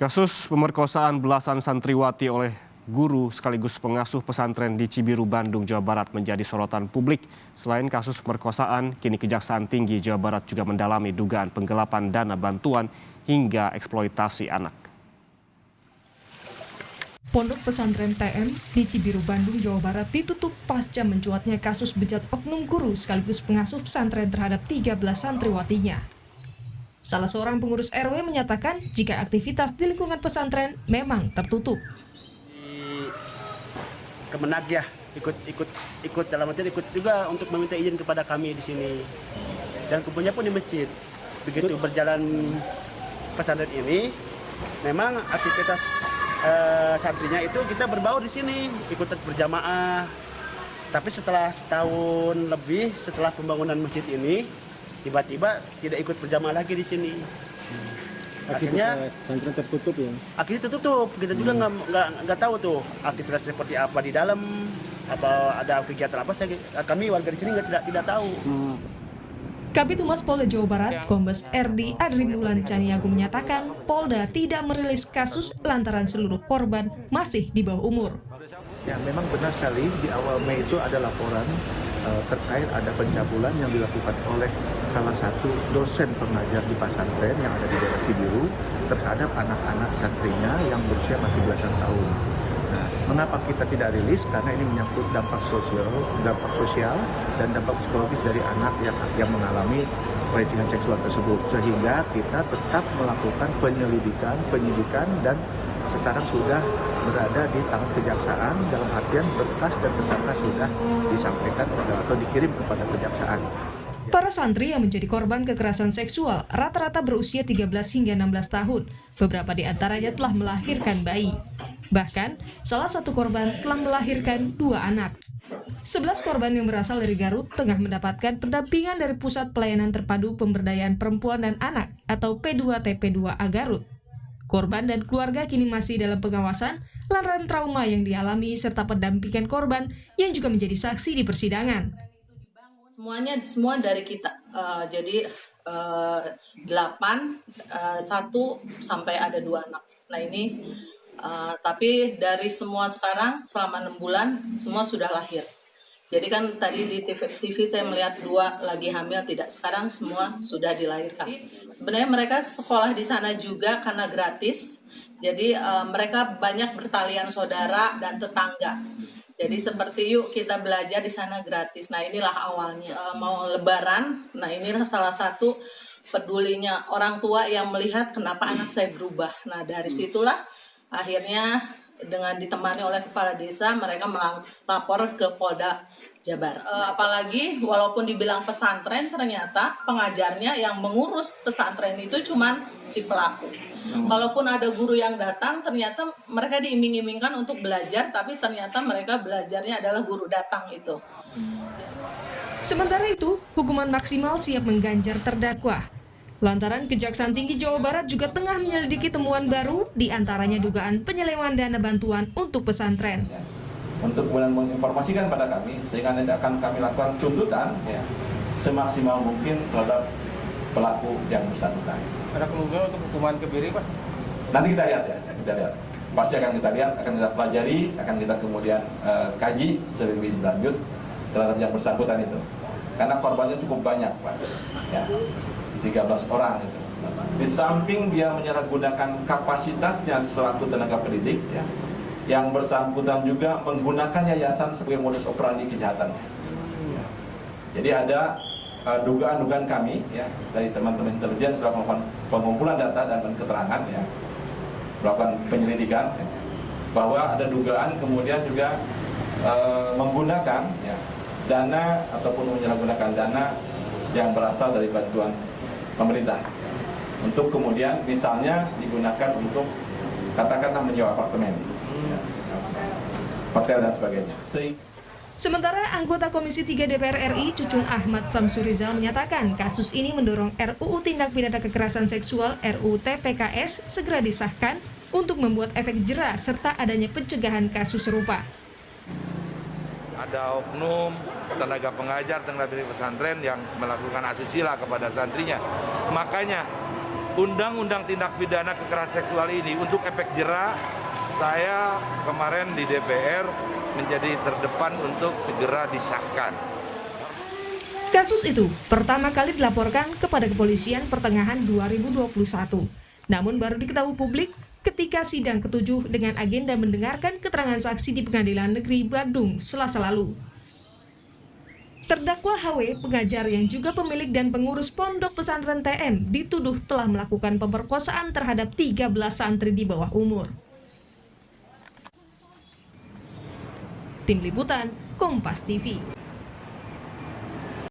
Kasus pemerkosaan belasan santriwati oleh guru sekaligus pengasuh pesantren di Cibiru, Bandung, Jawa Barat menjadi sorotan publik. Selain kasus pemerkosaan, kini Kejaksaan Tinggi Jawa Barat juga mendalami dugaan penggelapan dana bantuan hingga eksploitasi anak. Pondok pesantren TM di Cibiru, Bandung, Jawa Barat ditutup pasca mencuatnya kasus bejat oknum guru sekaligus pengasuh pesantren terhadap 13 santriwatinya. Salah seorang pengurus RW menyatakan jika aktivitas di lingkungan pesantren memang tertutup. Di Kemenag ya, ikut dalam artian ikut juga untuk meminta izin kepada kami di sini. Dan kumpulnya pun di masjid. Begitu berjalan pesantren ini, memang aktivitas santrinya itu kita berbaur di sini, ikut berjamaah. Tapi setelah setahun lebih setelah pembangunan masjid ini, tiba-tiba tidak ikut berjamaah lagi di sini. Akhirnya pesantren tertutup ya. Akhirnya tertutup. Kita juga nggak tahu tuh aktivitas seperti apa di dalam, apa ada kegiatan apa. Kami warga di sini tidak tahu. Kabid Humas Polda Jawa Barat, Kombes RD Adrinulan Caniagung menyatakan Polda tidak merilis kasus lantaran seluruh korban masih di bawah umur. Ya, memang benar sekali di awal Mei itu ada laporan terkait ada pencabulan yang dilakukan oleh salah satu dosen pengajar di pesantren yang ada di daerah Cibiru terhadap anak-anak santrinya yang berusia masih belasan tahun. Nah, mengapa kita tidak rilis? Karena ini menyangkut dampak sosial dan dampak psikologis dari anak yang mengalami pelecehan seksual tersebut. Sehingga kita tetap melakukan penyidikan dan sekarang sudah berada di tangan kejaksaan, dalam artian berkas dan tersangka sudah disampaikan atau dikirim kepada kejaksaan. Para santri yang menjadi korban kekerasan seksual rata-rata berusia 13 hingga 16 tahun. Beberapa di antaranya telah melahirkan bayi. Bahkan, salah satu korban telah melahirkan 2 anak. 11 korban yang berasal dari Garut tengah mendapatkan pendampingan dari Pusat Pelayanan Terpadu Pemberdayaan Perempuan dan Anak atau P2TP2A Garut. Korban dan keluarga kini masih dalam pengawasan lantaran trauma yang dialami serta pendampingan korban yang juga menjadi saksi di persidangan. Semua dari kita. Jadi 8, 1 sampai ada 2 anak. Nah ini tapi dari semua sekarang selama 6 bulan semua sudah lahir. Jadi kan tadi di TV saya melihat 2 lagi hamil, tidak, sekarang semua sudah dilahirkan. Sebenarnya mereka sekolah di sana juga karena gratis. Jadi mereka banyak bertalian saudara dan tetangga. Jadi seperti yuk kita belajar di sana gratis. Nah inilah awalnya. Mau lebaran, nah inilah salah satu pedulinya orang tua yang melihat kenapa anak saya berubah. Nah dari situlah akhirnya dengan ditemani oleh kepala desa mereka melapor ke Polda Jabar. Apalagi walaupun dibilang pesantren, ternyata pengajarnya yang mengurus pesantren itu cuman si pelaku. Kalaupun ada guru yang datang, ternyata mereka diiming-imingkan untuk belajar, tapi ternyata mereka belajarnya adalah guru datang itu. Sementara itu, hukuman maksimal siap mengganjar terdakwa. Lantaran Kejaksaan Tinggi Jawa Barat juga tengah menyelidiki temuan baru, diantaranya dugaan penyelewengan dana bantuan untuk pesantren. Untuk kemudian menginformasikan pada kami, sehingga nanti akan kami lakukan tuntutan ya, semaksimal mungkin terhadap pelaku yang bersangkutan. Ada kemungkinan untuk hukuman kebiri, Pak? Nanti kita lihat ya, kita lihat. Pasti akan kita lihat, akan kita pelajari, akan kita kemudian kaji secara lebih lanjut terhadap yang bersangkutan itu. Karena korbannya cukup banyak, Pak. Ya, 13 orang itu. Di samping dia menyalahgunakan kapasitasnya selaku tenaga pendidik, ya, yang bersangkutan juga menggunakan yayasan sebagai modus operandi kejahatannya. Ya. Jadi ada dugaan-dugaan kami ya dari teman-teman intelijen setelah melakukan pengumpulan data dan keterangan ya, melakukan penyelidikan ya, bahwa ada dugaan kemudian juga menggunakan ya, dana ataupun menyalahgunakan dana yang berasal dari bantuan pemerintah untuk kemudian misalnya digunakan untuk katakanlah menyewa apartemen, hotel dan sebagainya. Sementara anggota Komisi 3 DPR RI Cucun Ahmad Samsurizal menyatakan kasus ini mendorong RUU Tindak Pidana Kekerasan Seksual RUU TPKS segera disahkan untuk membuat efek jera serta adanya pencegahan kasus serupa. Ada oknum tenaga pengajar tenaga pendidik pesantren yang melakukan asusila kepada santrinya. Makanya Undang-undang tindak pidana kekerasan seksual ini untuk efek jera, saya kemarin di DPR menjadi terdepan untuk segera disahkan. Kasus itu pertama kali dilaporkan kepada kepolisian pertengahan 2021. Namun baru diketahui publik ketika sidang ke-7 dengan agenda mendengarkan keterangan saksi di Pengadilan Negeri Bandung Selasa lalu. Terdakwa HW, pengajar yang juga pemilik dan pengurus pondok pesantren TM, dituduh telah melakukan pemerkosaan terhadap 13 santri di bawah umur. Tim Liputan, Kompas TV.